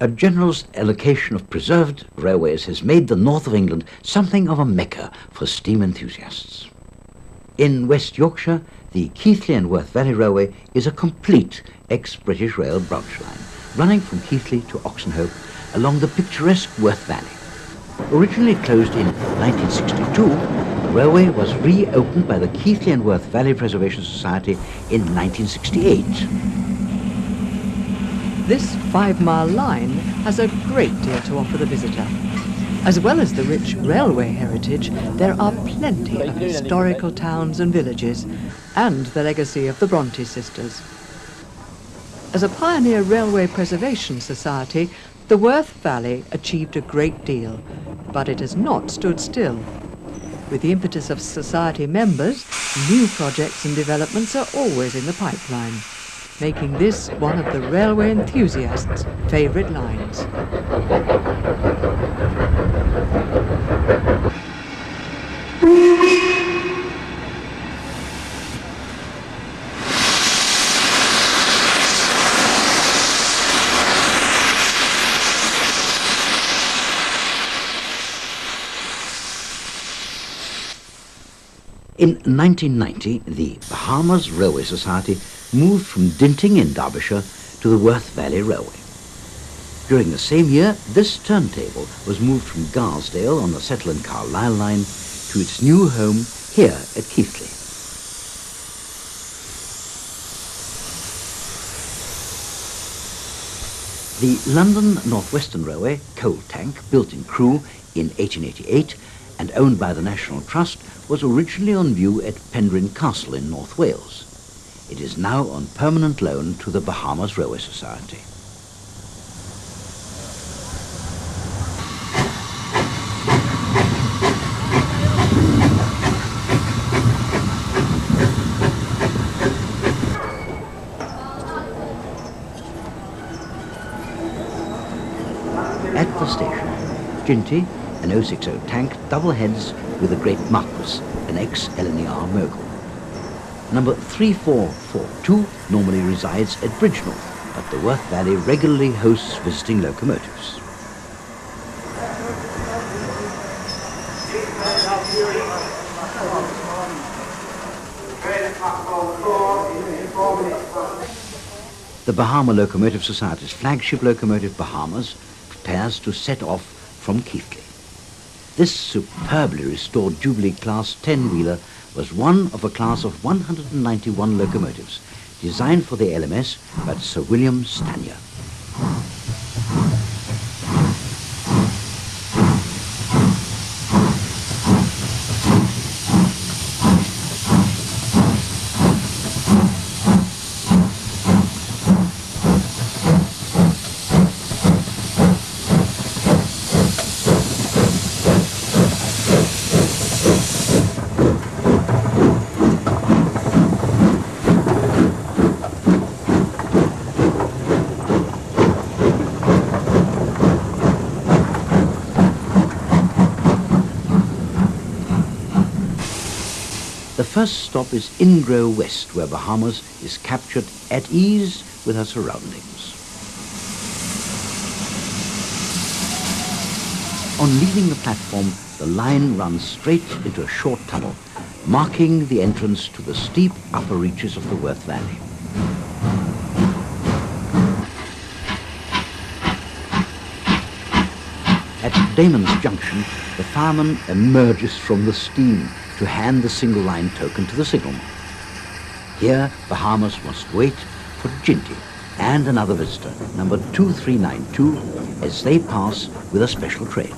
A generous allocation of preserved railways has made the north of England something of a mecca for steam enthusiasts. In West Yorkshire, the Keighley and Worth Valley Railway is a complete ex-British Rail branch line, running from Keighley to Oxenhope along the picturesque Worth Valley. Originally closed in 1962, the railway was reopened by the Keighley and Worth Valley Preservation Society in 1968. This 5-mile line has a great deal to offer the visitor. As well as the rich railway heritage, there are plenty of historical towns and villages, and the legacy of the Bronte sisters. As a pioneer railway preservation society, the Worth Valley achieved a great deal, but it has not stood still. With the impetus of society members, new projects and developments are always in the pipeline, making this one of the railway enthusiasts' favourite lines. In 1990, the Bahamas Railway Society moved from Dinting in Derbyshire to the Worth Valley Railway. During the same year, this turntable was moved from Garsdale on the Settle and Carlisle line to its new home here at Keighley. The London North Western Railway coal tank, built in Crewe in 1888 and owned by the National Trust, was originally on view at Penrhyn Castle in North Wales. It is now on permanent loan to the Bahamas Railway Society. At the station, Ginty, an 060 tank, double heads with the Great Marquis, an ex-LNER mogul. Number 3442 normally resides at Bridgnorth, but the Worth Valley regularly hosts visiting locomotives. The Bahama Locomotive Society's flagship locomotive, Bahamas, prepares to set off from Keighley. This superbly restored Jubilee Class 10-wheeler was one of a class of 191 locomotives designed for the LMS by Sir William Stanier. The first stop is Ingrove West, where Bahamas is captured at ease with her surroundings. On leaving the platform, the line runs straight into a short tunnel, marking the entrance to the steep upper reaches of the Worth Valley. At Damon's Junction, the fireman emerges from the steam to hand the single line token to the signalman. Here, Bahamas must wait for Ginty and another visitor, number 2392, as they pass with a special train.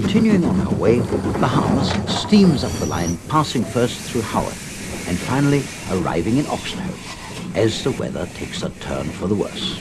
Continuing on her way, the Harmos steams up the line, passing first through Haworth and finally arriving in Oxenhoe as the weather takes a turn for the worse.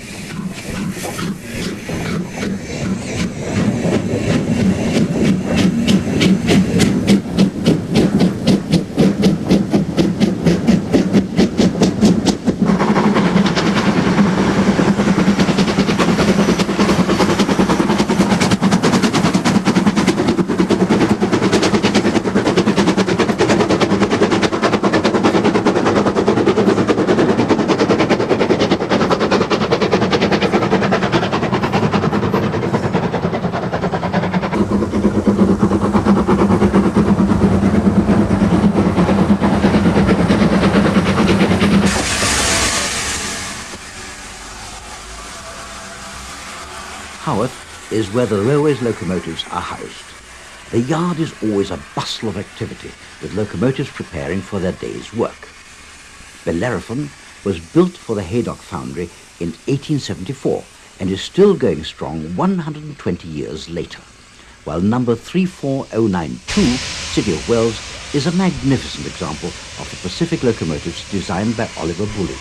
Haworth is where the railway's locomotives are housed. The yard is always a bustle of activity, with locomotives preparing for their day's work. Bellerophon was built for the Haydock Foundry in 1874 and is still going strong 120 years later, while number 34092, City of Wells, is a magnificent example of the Pacific locomotives designed by Oliver Bulleid.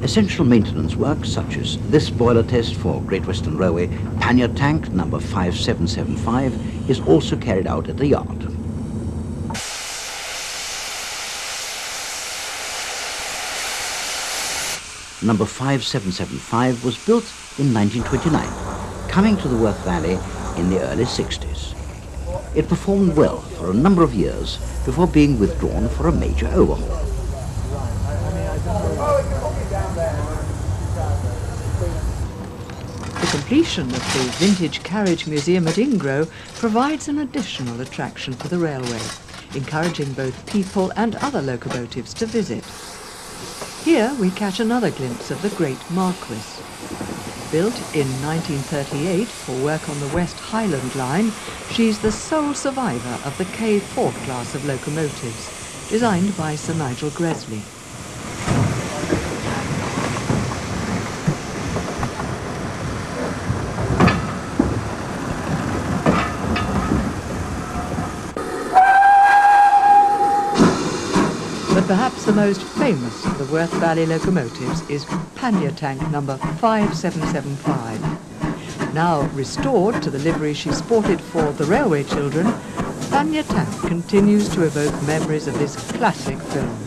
Essential maintenance work, such as this boiler test for Great Western Railway pannier tank number 5775, is also carried out at the yard. Number 5775 was built in 1929, coming to the Worth Valley in the early 60s. It performed well for a number of years before being withdrawn for a major overhaul. The completion of the Vintage Carriage Museum at Ingro provides an additional attraction for the railway, encouraging both people and other locomotives to visit. Here we catch another glimpse of the Great Marquis. Built in 1938 for work on the West Highland Line, she's the sole survivor of the K4 class of locomotives, designed by Sir Nigel Gresley. But perhaps the most famous of the Worth Valley locomotives is pannier tank number 5775. Now restored to the livery she sported for the railway children, pannier tank continues to evoke memories of this classic film.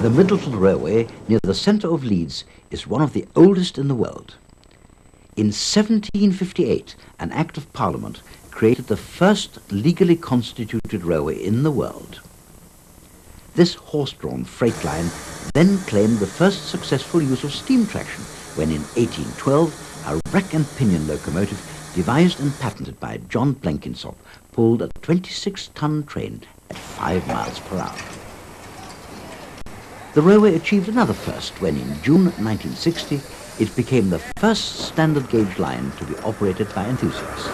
The Middleton Railway, near the centre of Leeds, is one of the oldest in the world. In 1758, an Act of Parliament created the first legally constituted railway in the world. This horse-drawn freight line then claimed the first successful use of steam traction when in 1812 a rack and pinion locomotive devised and patented by John Blenkinsop pulled a 26-ton train at 5 miles per hour. The railway achieved another first when in June 1960 it became the first standard gauge line to be operated by enthusiasts.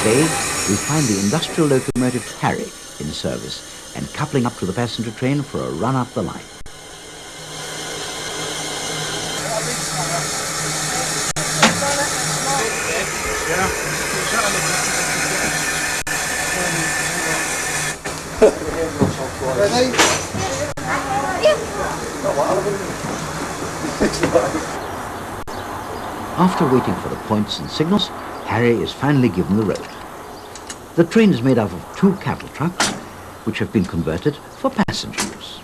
Today we find the industrial locomotive Harry in service and coupling up to the passenger train for a run up the line. ready? After waiting for the points and signals, Harry is finally given the road. The train is made up of 2 cattle trucks, which have been converted for passenger use.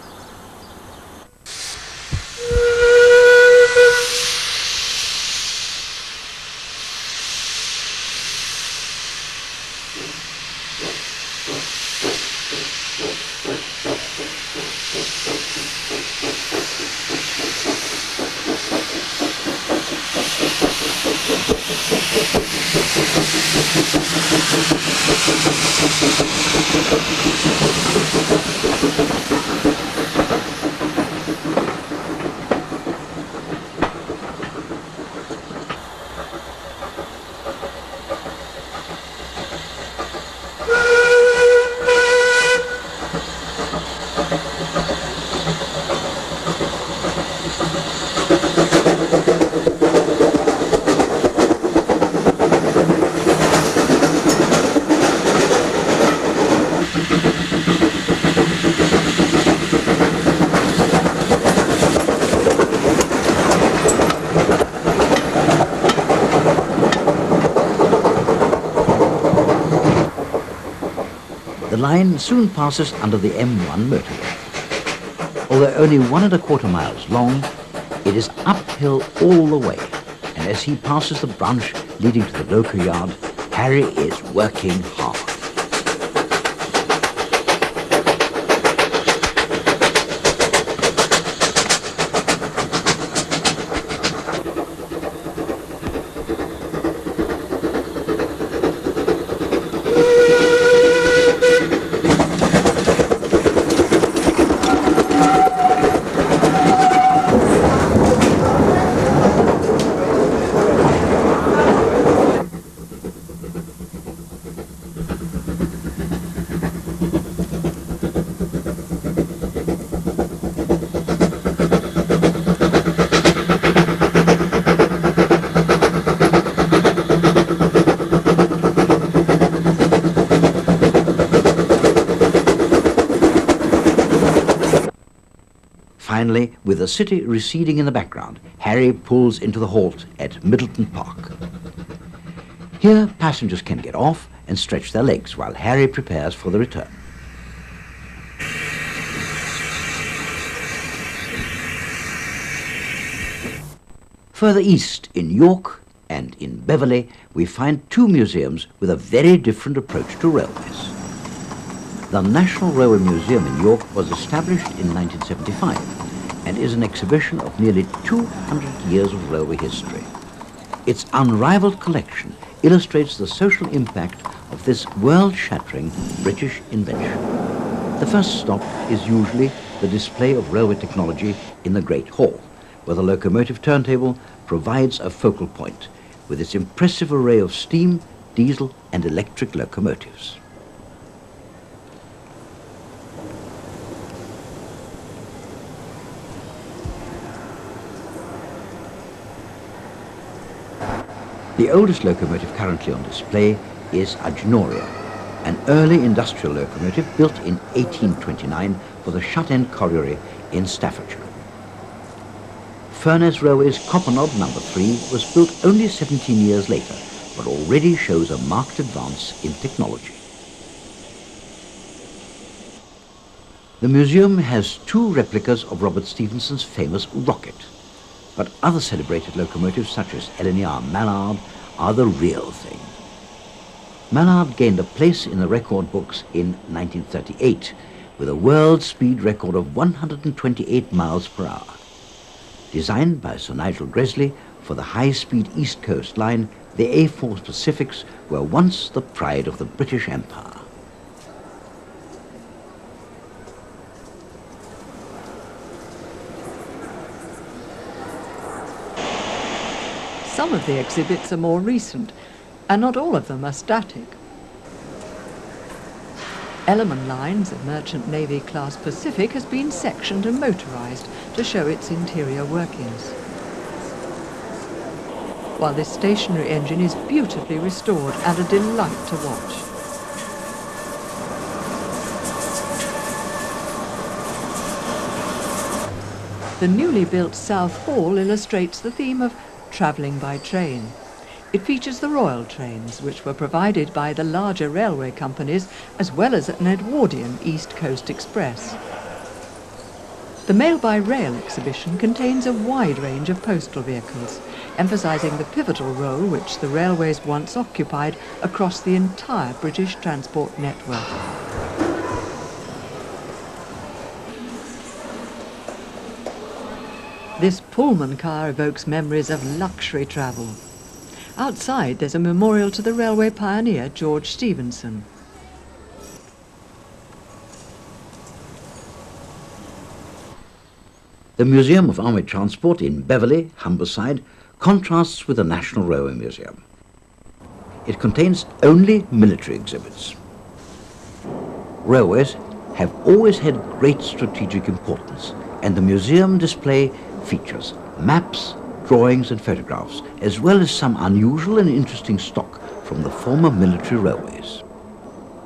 The line soon passes under the M1 motorway. Although only 1¼ miles long, it is uphill all the way, and as he passes the branch leading to the local yard, Harry is working hard. Finally, with the city receding in the background, Harry pulls into the halt at Middleton Park. Here, passengers can get off and stretch their legs while Harry prepares for the return. Further east, in York and in Beverley, we find 2 museums with a very different approach to railways. The National Railway Museum in York was established in 1975 and is an exhibition of nearly 200 years of railway history. Its unrivaled collection illustrates the social impact of this world-shattering British invention. The first stop is usually the display of railway technology in the Great Hall, where the locomotive turntable provides a focal point with its impressive array of steam, diesel and electric locomotives. The oldest locomotive currently on display is Agenoria, an early industrial locomotive built in 1829 for the Shut End Colliery in Staffordshire. Furness Railway's Copperknob No. 3 was built only 17 years later, but already shows a marked advance in technology. The museum has 2 replicas of Robert Stephenson's famous Rocket, but other celebrated locomotives such as Eleanor Mallard are the real thing. Mallard gained a place in the record books in 1938 with a world speed record of 128 miles per hour. Designed by Sir Nigel Gresley for the high-speed East Coast line, the A4 Pacifics were once the pride of the British Empire. Some of the exhibits are more recent, and not all of them are static. Ellerman Line's a Merchant Navy class Pacific has been sectioned and motorized to show its interior workings. While this stationary engine is beautifully restored and a delight to watch. the newly built South Hall illustrates the theme of travelling by train. It features the Royal trains, which were provided by the larger railway companies, as well as an Edwardian East Coast Express. The Mail by Rail exhibition contains a wide range of postal vehicles, emphasising the pivotal role which the railways once occupied across the entire British transport network. This Pullman car evokes memories of luxury travel. Outside, there's a memorial to the railway pioneer George Stephenson. The Museum of Army Transport in Beverley, Humberside, contrasts with the National Railway Museum. It contains only military exhibits. Railways have always had great strategic importance, and the museum display features maps, drawings and photographs, as well as some unusual and interesting stock from the former military railways.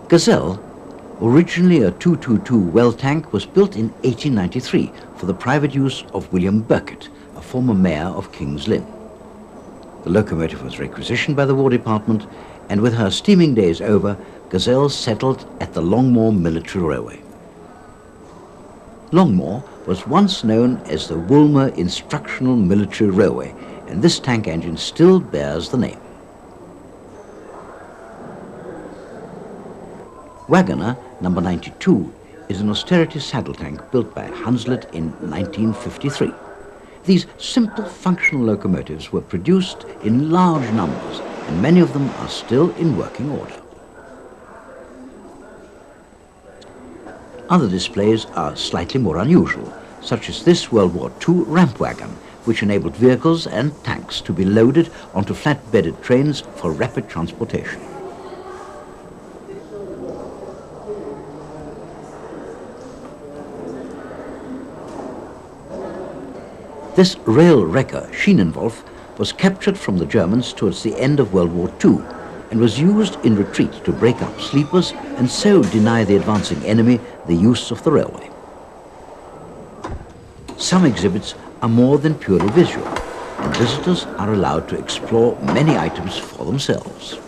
Gazelle, originally a 222 well tank, was built in 1893 for the private use of William Burkitt, a former mayor of King's Lynn. The locomotive was requisitioned by the War Department, and with her steaming days over, Gazelle settled at the Longmoor Military Railway. Longmoor was once known as the Woolmer Instructional Military Railway, and this tank engine still bears the name. Wagoner number 92 is an austerity saddle tank built by Hunslet in 1953. These simple functional locomotives were produced in large numbers, and many of them are still in working order. Other displays are slightly more unusual, such as this World War II ramp wagon, which enabled vehicles and tanks to be loaded onto flat-bedded trains for rapid transportation. This rail wrecker, Schienenwolf, was captured from the Germans towards the end of World War II and was used in retreat to break up sleepers and so deny the advancing enemy the use of the railway. Some exhibits are more than purely visual, and visitors are allowed to explore many items for themselves.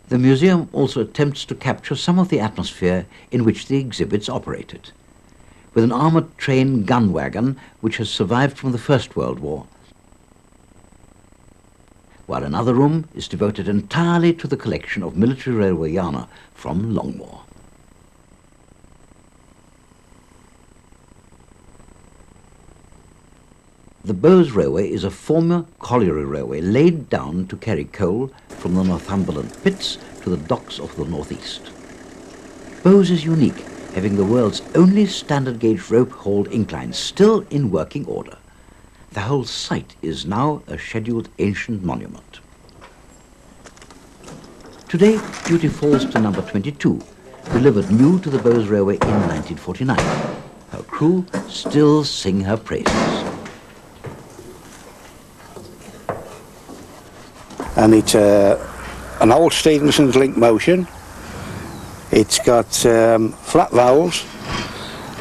The museum also attempts to capture some of the atmosphere in which the exhibits operated. With an armoured train gun wagon which has survived from the First World War, while another room is devoted entirely to the collection of military railway yarn from Longmoor. The Bowes Railway is a former colliery railway laid down to carry coal from the Northumberland pits to the docks of the northeast. Bowes is unique, having the world's only standard gauge rope-hauled incline still in working order. The whole site is now a scheduled ancient monument. Today, duty falls to number 22, delivered new to the Bowes Railway in 1949. Her crew still sing her praises. And it's an old Stephenson's link motion. It's got flat valves.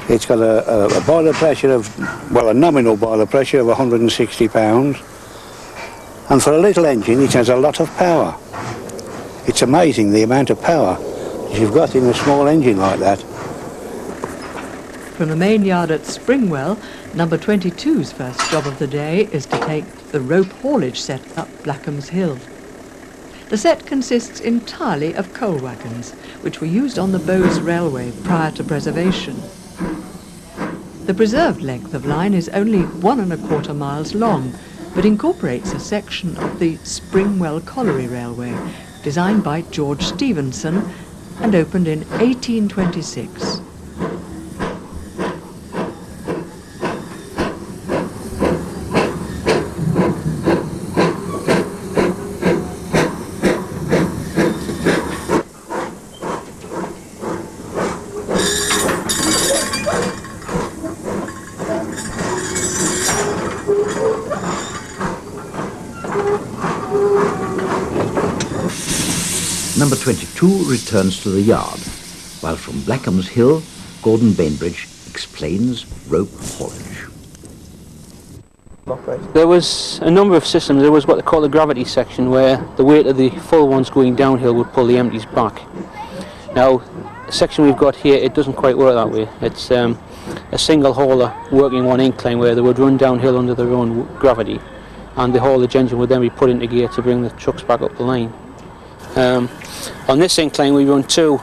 It's got a boiler pressure of, well, a nominal boiler pressure of 160 pounds. And for a little engine, it has a lot of power. It's amazing the amount of power you've got in a small engine like that. From the main yard at Springwell, number 22's first job of the day is to take the rope haulage set up Blackham's Hill. The set consists entirely of coal wagons, which were used on the Bowes Railway prior to preservation. The preserved length of line is only 1¼ miles long, but incorporates a section of the Springwell Colliery Railway, designed by George Stephenson and opened in 1826. Number 22 returns to the yard, while from Blackham's Hill, Gordon Bainbridge explains rope haulage. There was a number of systems. There was what they call the gravity section, where the weight of the full ones going downhill would pull the empties back. Now, the section we've got here, it doesn't quite work that way. It's a single hauler working one incline where they would run downhill under their own gravity, and the haulage engine would then be put into gear to bring the trucks back up the line. On this incline we run two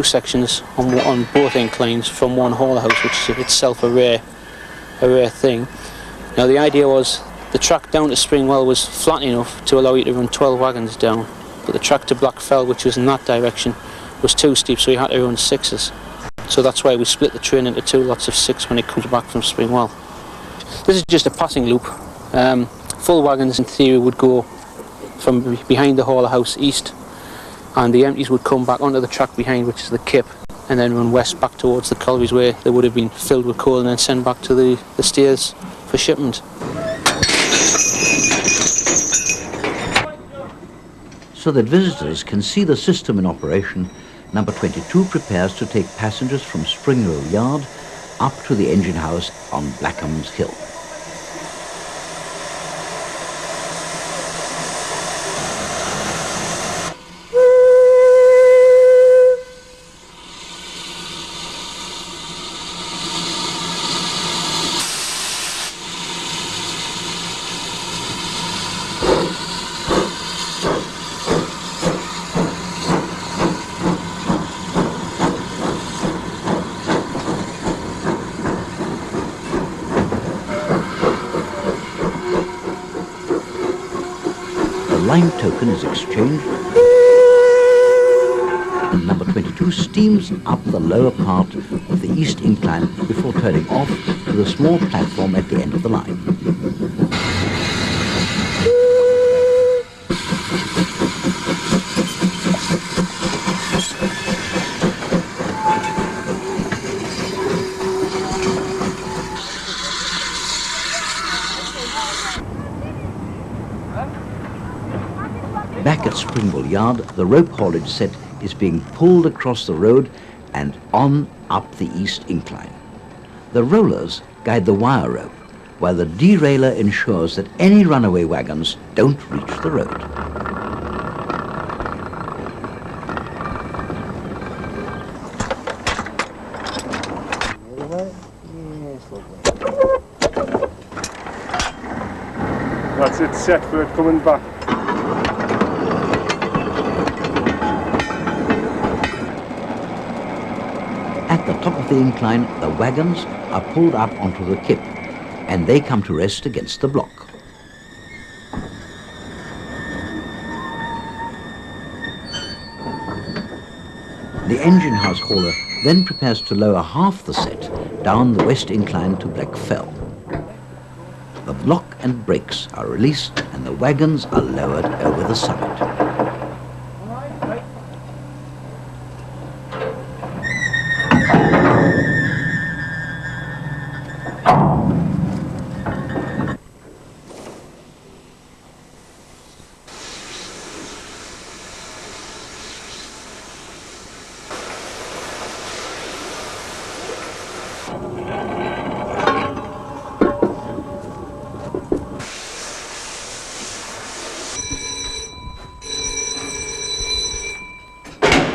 sections on both inclines from one hauler house, which is itself a rare thing. Now the idea was the track down to Springwell was flat enough to allow you to run 12 wagons down, but the track to Blackfell, which was in that direction, was too steep, so you had to run 6s. So that's why we split the train into 2 lots of 6 when it comes back from Springwell. This is just a passing loop. Full wagons in theory would go from behind the hauler house east, and the empties would come back onto the track behind, which is the kip, and then run west back towards the collieries where they would have been filled with coal and then sent back to the steers for shipment. So that visitors can see the system in operation, number 22 prepares to take passengers from Springwell Yard up to the engine house on Blackham's Hill. Line token is exchanged and number 22 steams up the lower part of the east incline before turning off to the small platform at the end of the line. Back at Springwell Yard, the rope haulage set is being pulled across the road and on up the east incline. The rollers guide the wire rope, while the derailer ensures that any runaway wagons don't reach the road. That's it, set for it coming back. At the top of the incline, the wagons are pulled up onto the kip, and they come to rest against the block. The engine house hauler then prepares to lower half the set down the west incline to Blackfell. The block and brakes are released and the wagons are lowered over the summit.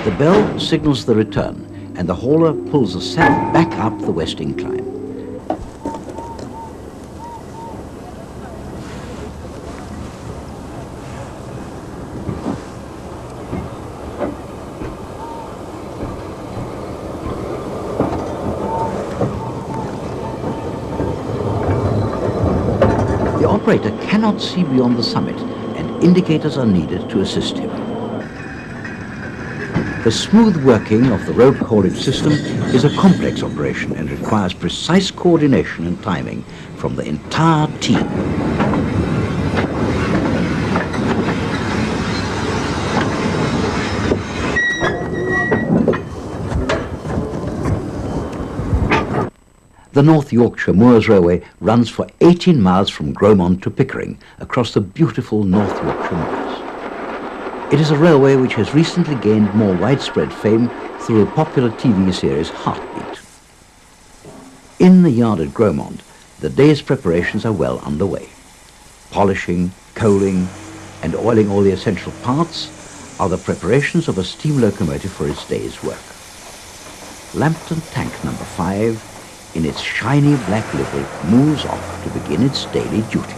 The bell signals the return, and the hauler pulls the set back up the west incline. The operator cannot see beyond the summit, and indicators are needed to assist him. The smooth working of the rope haulage system is a complex operation and requires precise coordination and timing from the entire team. The North Yorkshire Moors Railway runs for 18 miles from Gromont to Pickering across the beautiful North Yorkshire Moors. It is a railway which has recently gained more widespread fame through the popular TV series Heartbeat. In the yard at Gromont, the day's preparations are well underway. Polishing, coaling, and oiling all the essential parts are the preparations of a steam locomotive for its day's work. Lambton Tank number 5, in its shiny black livery, moves off to begin its daily duties.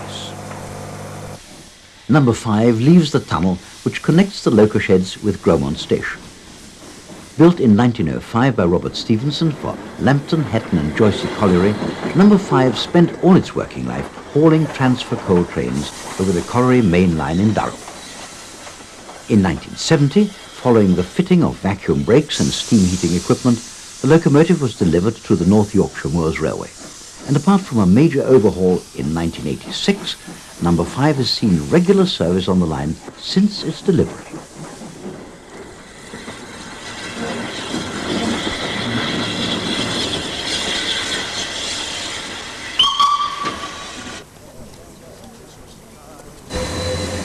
Number 5 leaves the tunnel which connects the loco sheds with Gromont Station. Built in 1905 by Robert Stevenson for Lambton, Hatton and Joyce Colliery, number 5 spent all its working life hauling transfer coal trains over the Colliery main line in Durham. In 1970, following the fitting of vacuum brakes and steam heating equipment, the locomotive was delivered to the North Yorkshire Moors Railway. And apart from a major overhaul in 1986, number 5 has seen regular service on the line since its delivery.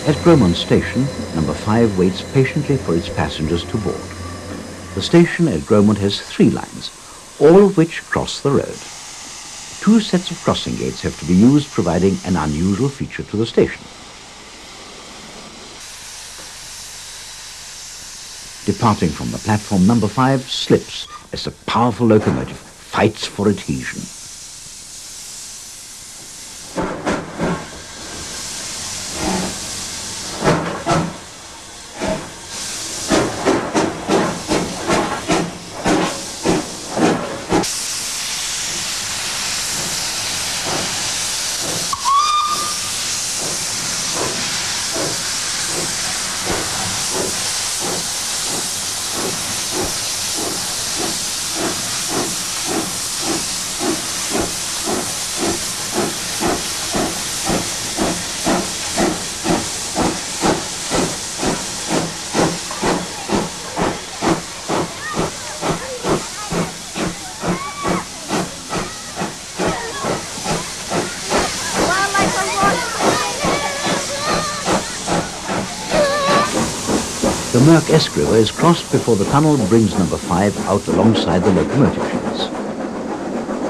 At Gromont Station, number 5 waits patiently for its passengers to board. The station at Gromont has 3 lines, all of which cross the road. 2 sets of crossing gates have to be used, providing an unusual feature to the station. Departing from the platform, number 5 slips as the powerful locomotive fights for adhesion. The Merck Esk River is crossed before the tunnel brings number 5 out alongside the locomotive sheds.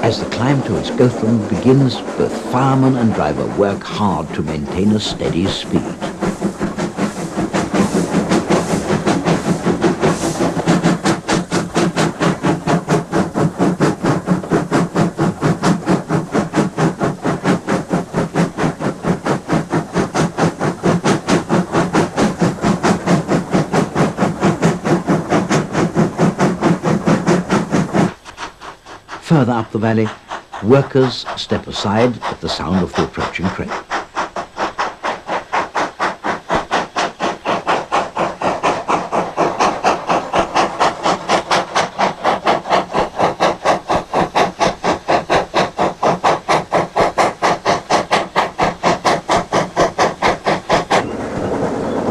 As the climb towards Gotham begins, both fireman and driver work hard to maintain a steady speed. Further up the valley, workers step aside at the sound of the approaching train.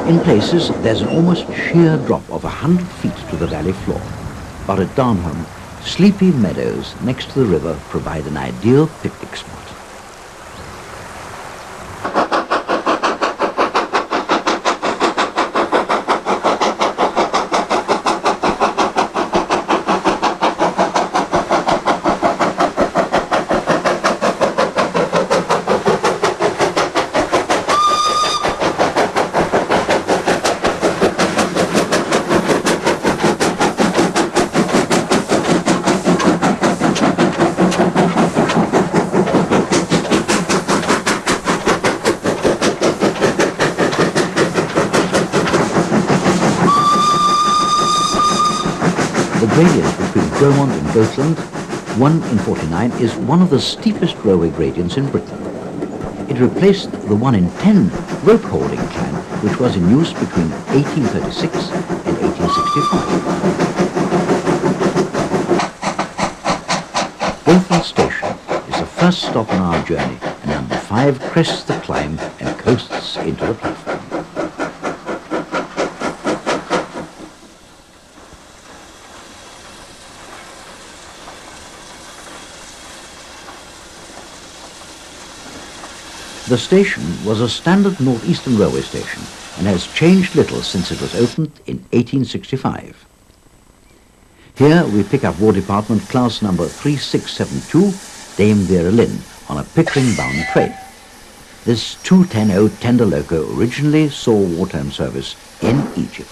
In places, there's an almost sheer drop of 100 feet to the valley floor, but at Darnholm, sleepy meadows next to the river provide an ideal picnic spot. The gradient between Gromont and Gothland, 1 in 49, is one of the steepest railway gradients in Britain. It replaced the 1 in 10 rope holding climb, which was in use between 1836 and 1865. Gothland Station is the first stop on our journey, and number 5 crests the climb and coasts into the platform. The station was a standard Northeastern Railway station and has changed little since it was opened in 1865. Here we pick up War Department class number 3672 Dame Vera Lynn on a Pickering-bound train. This 210 tender loco originally saw wartime service in Egypt.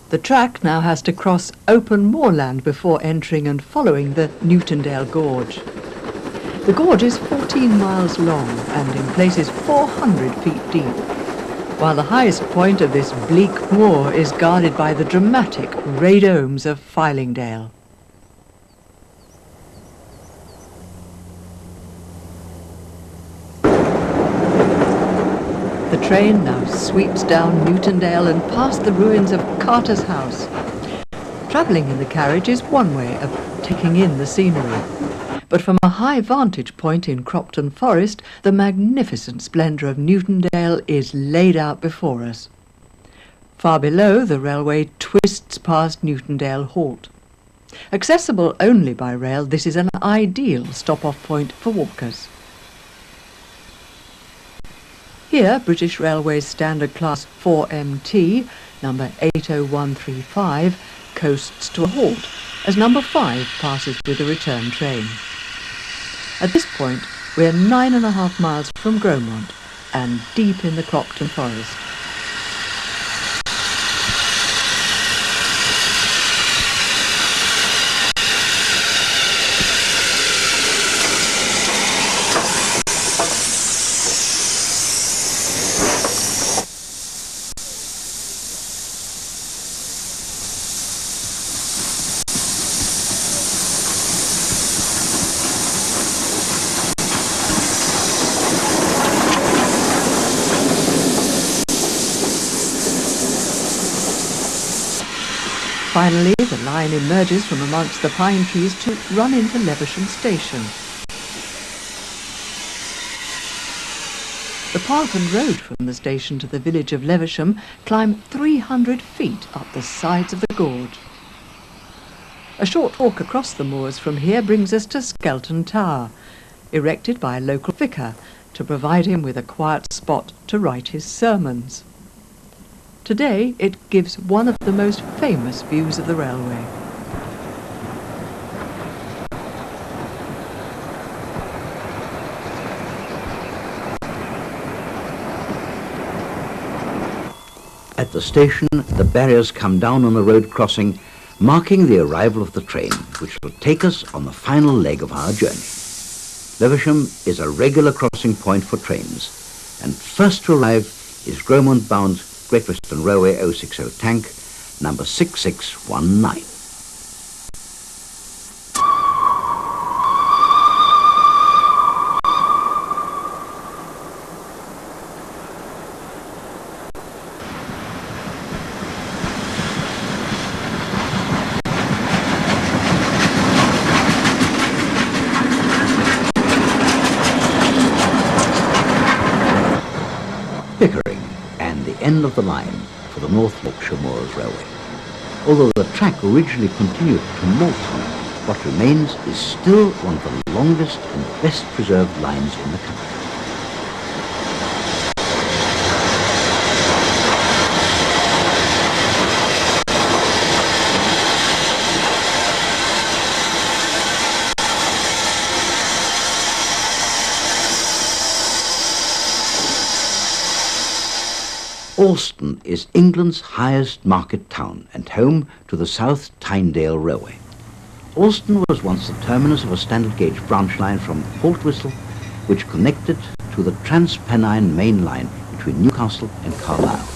The track now has to cross open moorland before entering and following the Newtondale Gorge. The gorge is 14 miles long and in places 400 feet deep, while the highest point of this bleak moor is guarded by the dramatic ray domes of Fylingdale. The train now sweeps down Newtondale and past the ruins of Carter's House. Travelling in the carriage is one way of taking in the scenery, but from a high vantage point in Cropton Forest, the magnificent splendour of Newtondale is laid out before us. Far below, the railway twists past Newtondale Halt. Accessible only by rail, this is an ideal stop-off point for walkers. Here, British Railways Standard Class 4MT, number 80135, coasts to a halt as number 5 passes with the return train. At this point, we're 9.5 miles from Gromont and deep in the Cropton Forest. Finally, the line emerges from amongst the pine trees to run into Levisham Station. The path and road from the station to the village of Levisham climb 300 feet up the sides of the gorge. A short walk across the moors from here brings us to Skelton Tower, erected by a local vicar to provide him with a quiet spot to write his sermons. Today, it gives one of the most famous views of the railway. At the station, the barriers come down on the road crossing, marking the arrival of the train, which will take us on the final leg of our journey. Levisham is a regular crossing point for trains, and first to arrive is Gromont-bound Great Western Railway 060 tank, number 6619. Pickering, and the end of the line for the North Yorkshire Moors Railway. Although the track originally continued to Moulton, what remains is still one of the longest and best preserved lines in the country. Alston is England's highest market town and home to the South Tyndale Railway. Alston was once the terminus of a standard gauge branch line from Haltwhistle, which connected to the Transpennine main line between Newcastle and Carlisle.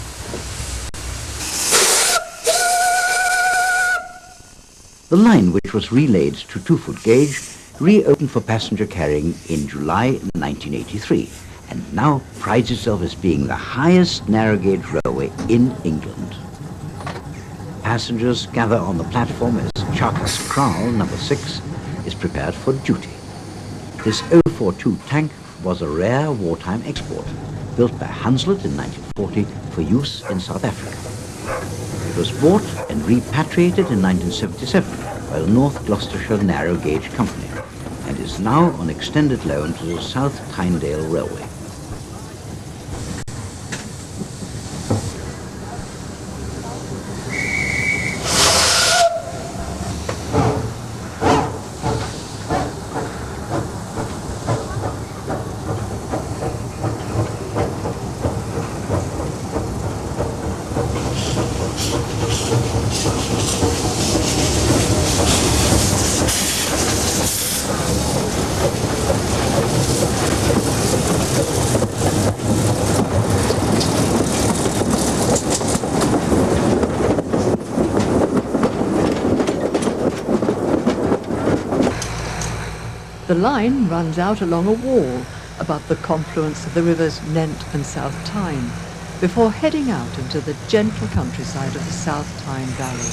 The line, which was relayed to 2-foot gauge, reopened for passenger carrying in July 1983. And now prides itself as being the highest narrow gauge railway in England. Passengers gather on the platform as Charkas Kraal, number 6, is prepared for duty. This 042 tank was a rare wartime export, built by Hunslet in 1940 1940 for use in South Africa. It was bought and repatriated in 1977 by the North Gloucestershire Narrow Gauge Company and is now on extended loan to the South Tyndale Railway. The line runs out along a wall above the confluence of the rivers Nent and South Tyne, before heading out into the gentle countryside of the South Tyne Valley.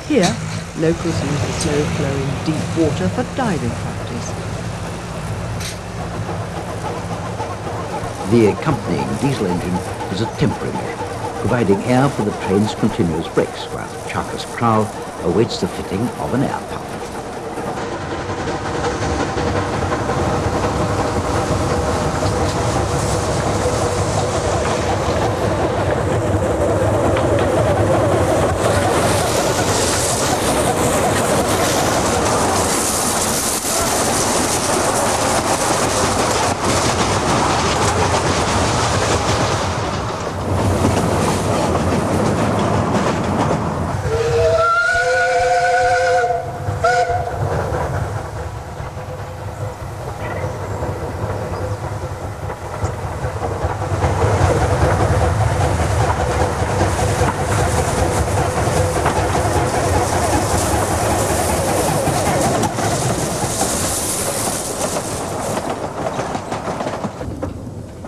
Here, locals use the slow-flowing deep water for diving practice. The accompanying diesel engine is a temporary measure, providing air for the train's continuous brakes, while Charkers Kraal awaits the fitting of an air pump.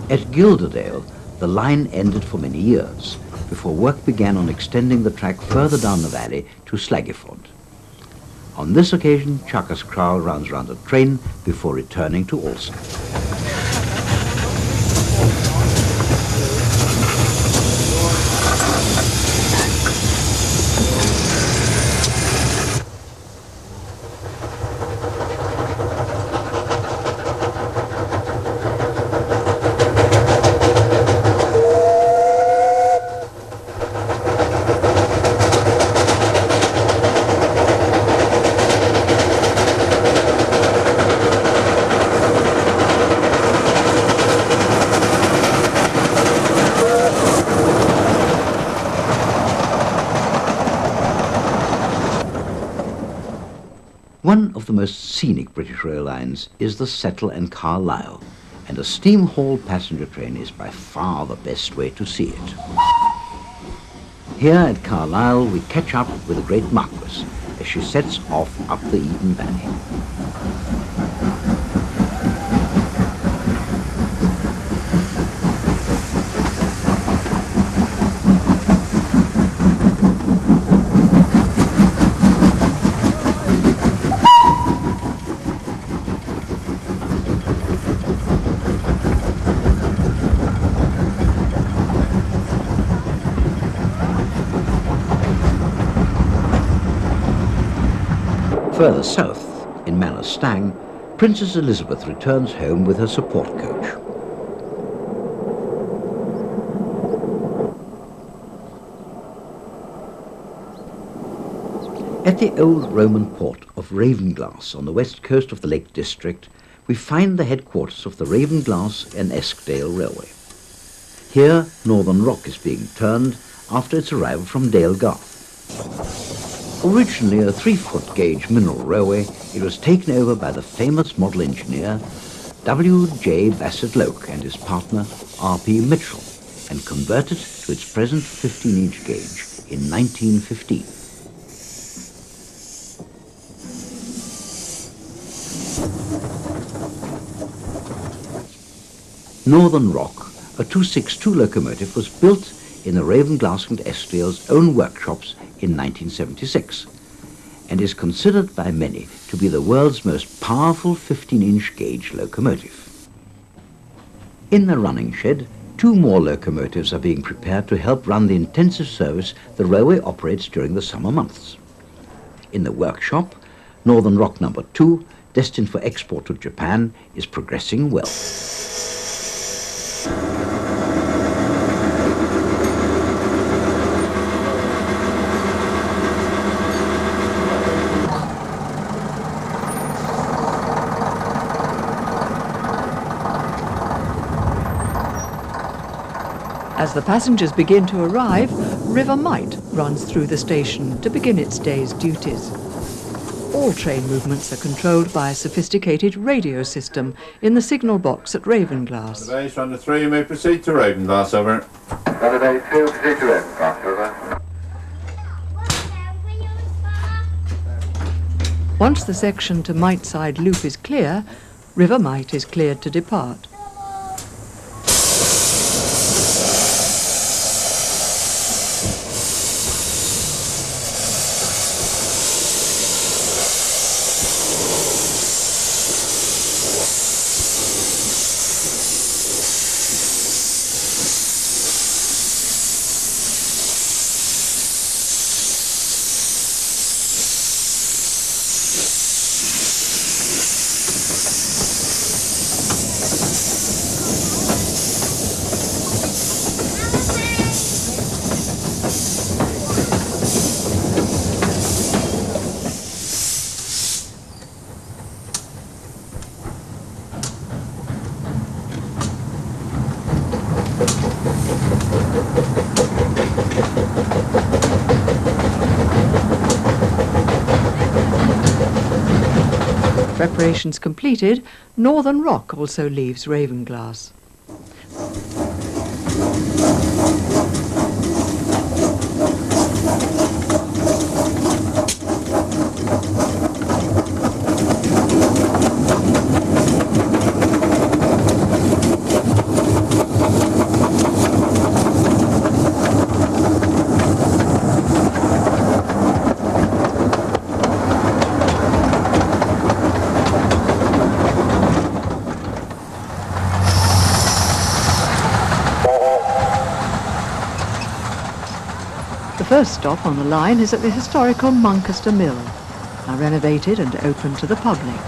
At Gilderdale, the line ended for many years, before work began on extending the track further down the valley to Slaggeford. On this occasion, Charkers Kraal runs round a train before returning to Alston. One of the most scenic British rail lines is the Settle and Carlisle, and a steam haul passenger train is by far the best way to see it. Here at Carlisle we catch up with the great Marquis as she sets off up the Eden Valley. Further south, in Manor Stang, Princess Elizabeth returns home with her support coach. At the old Roman port of Ravenglass on the west coast of the Lake District, we find the headquarters of the Ravenglass and Eskdale Railway. Here, Northern Rock is being turned after its arrival from Dale Garth. Originally a 3-foot gauge mineral railway, it was taken over by the famous model engineer W.J. Bassett Loke and his partner R.P. Mitchell, and converted to its present 15-inch gauge in 1915. Northern Rock, a 262 locomotive, was built in the Ravenglass and Eskdale's own workshops in 1976, and is considered by many to be the world's most powerful 15-inch gauge locomotive. In the running shed, 2 more locomotives are being prepared to help run the intensive service the railway operates during the summer months. In the workshop, Northern Rock No. 2, destined for export to Japan, is progressing well. As the passengers begin to arrive, River Mite runs through the station to begin its day's duties. All train movements are controlled by a sophisticated radio system in the signal box at Ravenglass. Base Runner 3, you may proceed to Ravenglass, over. Runner 2, proceed to Ravenglass, over. Once the section to Miteside Loop is clear, River Mite is cleared to depart. Preparations completed, Northern Rock also leaves Ravenglass. The first stop on the line is at the historical Muncaster Mill, now renovated and open to the public.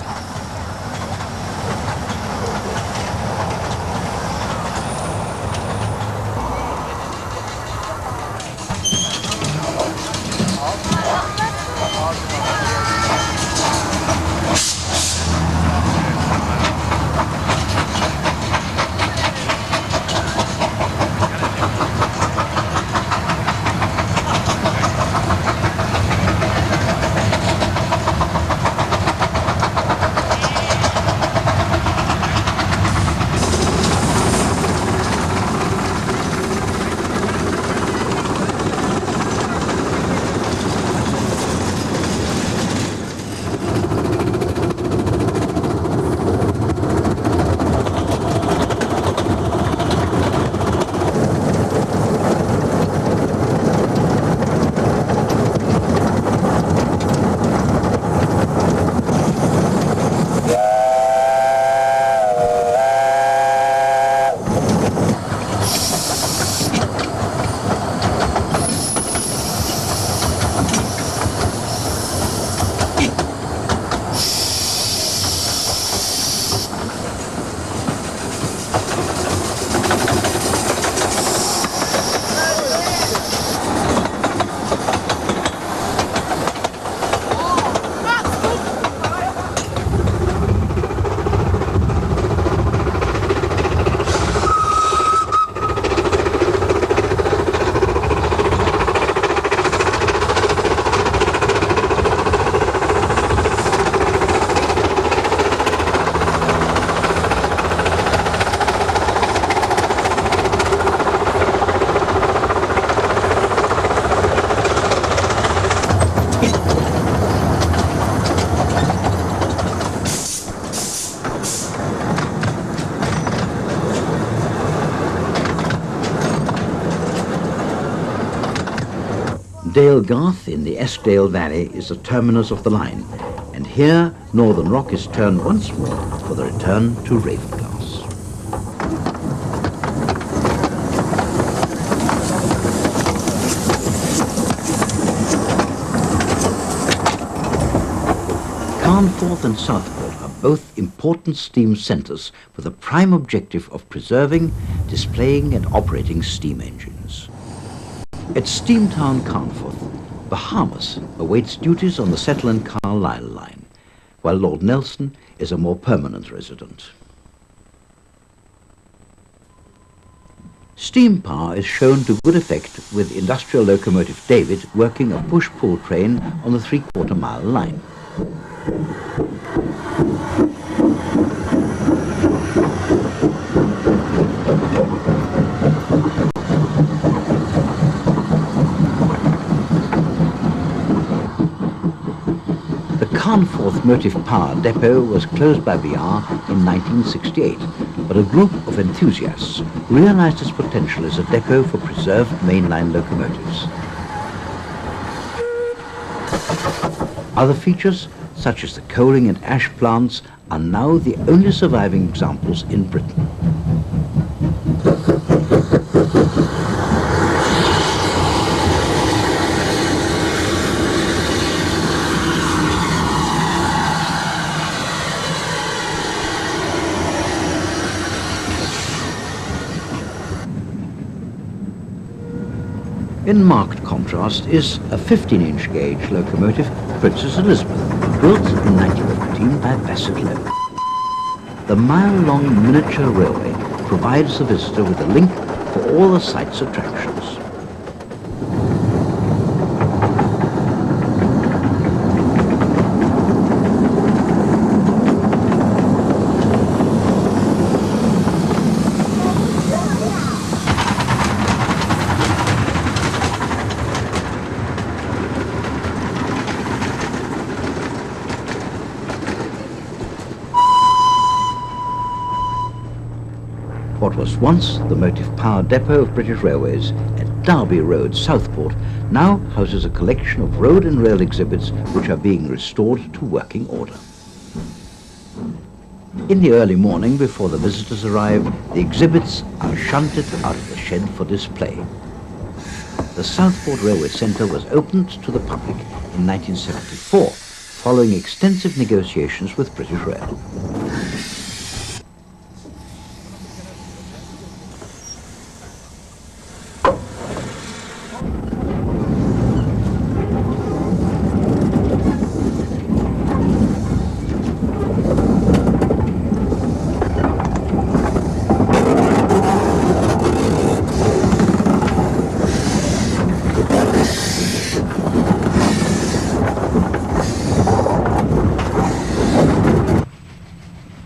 Dale Garth in the Eskdale Valley is the terminus of the line, and here Northern Rock is turned once more for the return to Ravenglass. Carnforth and Southport are both important steam centres with a prime objective of preserving, displaying and operating steam engines. At Steamtown Carnforth, Bahamas awaits duties on the Settle and Carlisle line, while Lord Nelson is a more permanent resident. Steam power is shown to good effect with industrial locomotive David working a push-pull train on the 3/4 mile line. The Carnforth Motive Power Depot was closed by BR in 1968, but a group of enthusiasts realized its potential as a depot for preserved mainline locomotives. Other features, such as the coaling and ash plants, are now the only surviving examples in Britain. In marked contrast is a 15-inch gauge locomotive, Princess Elizabeth, built in 1914 by Bassett Lowe. The mile-long miniature railway provides the visitor with a link for all the site's attractions. What was once the motive power depot of British Railways at Derby Road, Southport, now houses a collection of road and rail exhibits which are being restored to working order. In the early morning, before the visitors arrive, the exhibits are shunted out of the shed for display. The Southport Railway Centre was opened to the public in 1974, following extensive negotiations with British Rail.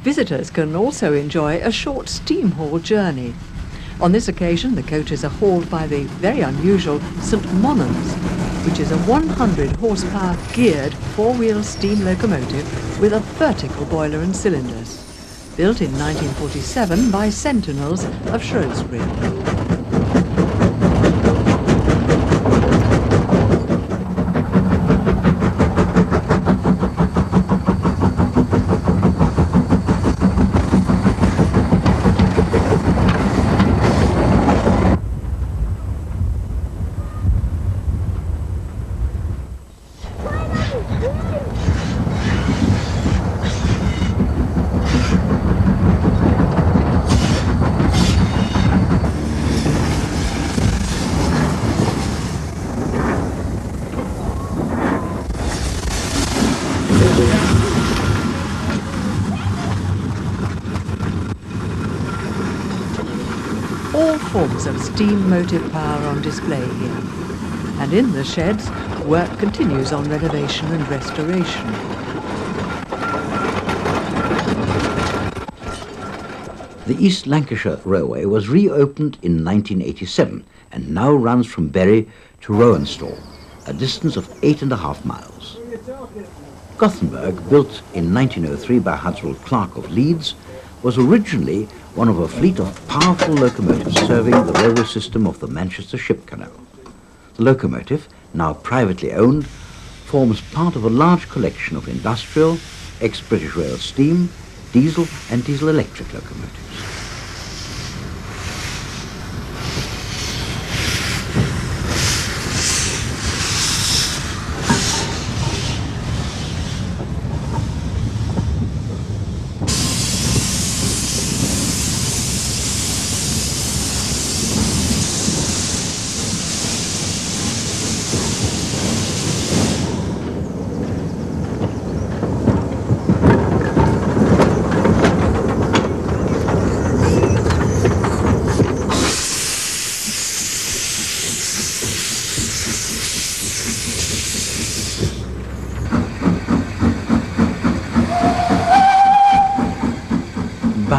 Visitors can also enjoy a short steam haul journey. On this occasion, the coaches are hauled by the very unusual St. Monans, which is a 100 horsepower geared four-wheel steam locomotive with a vertical boiler and cylinders, built in 1947 by Sentinels of Shrewsbury. All forms of steam motive power on display here. And in the sheds, work continues on renovation and restoration. The East Lancashire Railway was reopened in 1987 and now runs from Bury to Rowanstall, a distance of 8.5 miles. Gothenburg, built in 1903 by Hadswell Clark of Leeds, was originally one of a fleet of powerful locomotives serving the railway system of the Manchester Ship Canal. The locomotive, now privately owned, forms part of a large collection of industrial, ex-British Rail steam, diesel and diesel-electric locomotives.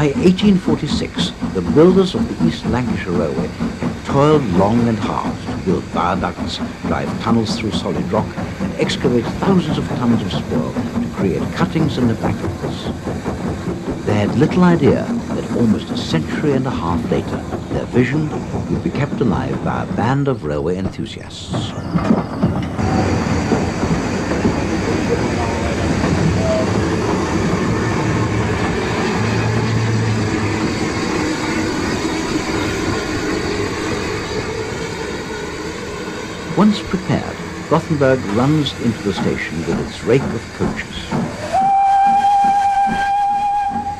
By 1846, the builders of the East Lancashire Railway had toiled long and hard to build viaducts, drive tunnels through solid rock, and excavate thousands of tons of spoil to create cuttings and embankments. They had little idea that almost a century and a half later, their vision would be kept alive by a band of railway enthusiasts. Once prepared, Gothenburg runs into the station with its rake of coaches,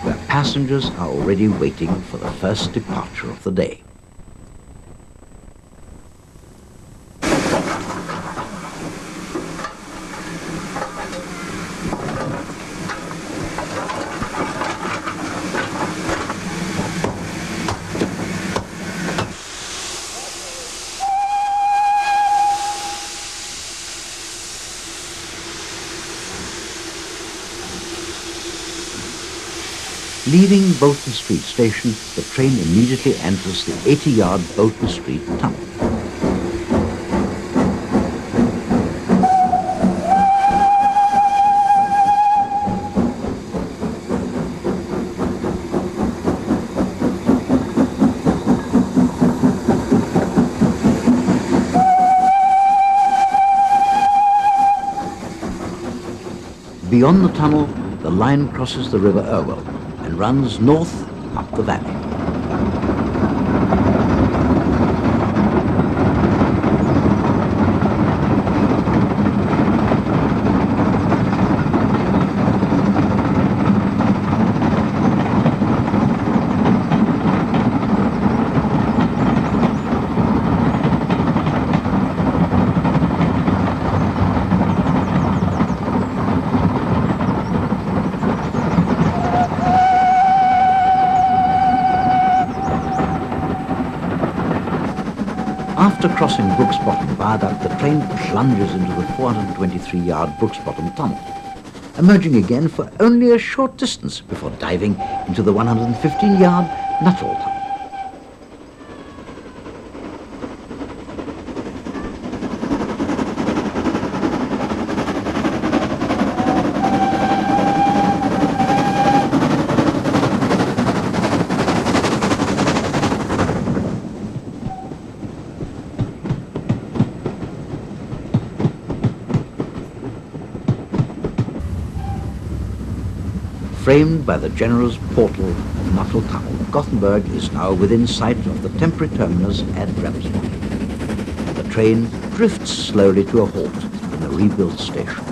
where passengers are already waiting for the first departure of the day. Leaving Bolton Street Station, the train immediately enters the 80-yard Bolton Street tunnel. Beyond the tunnel, the line crosses the River Irwell and runs north up the valley. After crossing Brooks Bottom Viaduct, the train plunges into the 423-yard Brooks Bottom Tunnel, emerging again for only a short distance before diving into the 115-yard Nuttall Tunnel. Framed by the generous portal of Nuttall Tunnel, Gothenburg is now within sight of the temporary terminus at Ramsbottom. The train drifts slowly to a halt in the rebuilt station.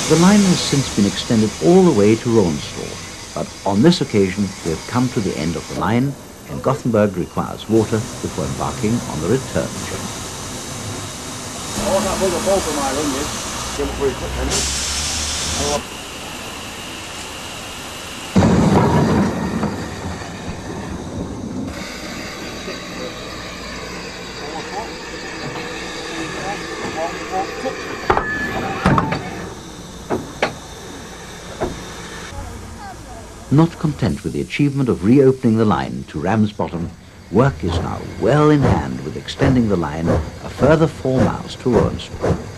The line has since been extended all the way to Rånstråd, but on this occasion we have come to the end of the line and Gothenburg requires water before embarking on the return journey. Not content with the achievement of reopening the line to Ramsbottom, work is now well in hand with extending the line a further 4 miles to Rånstråd.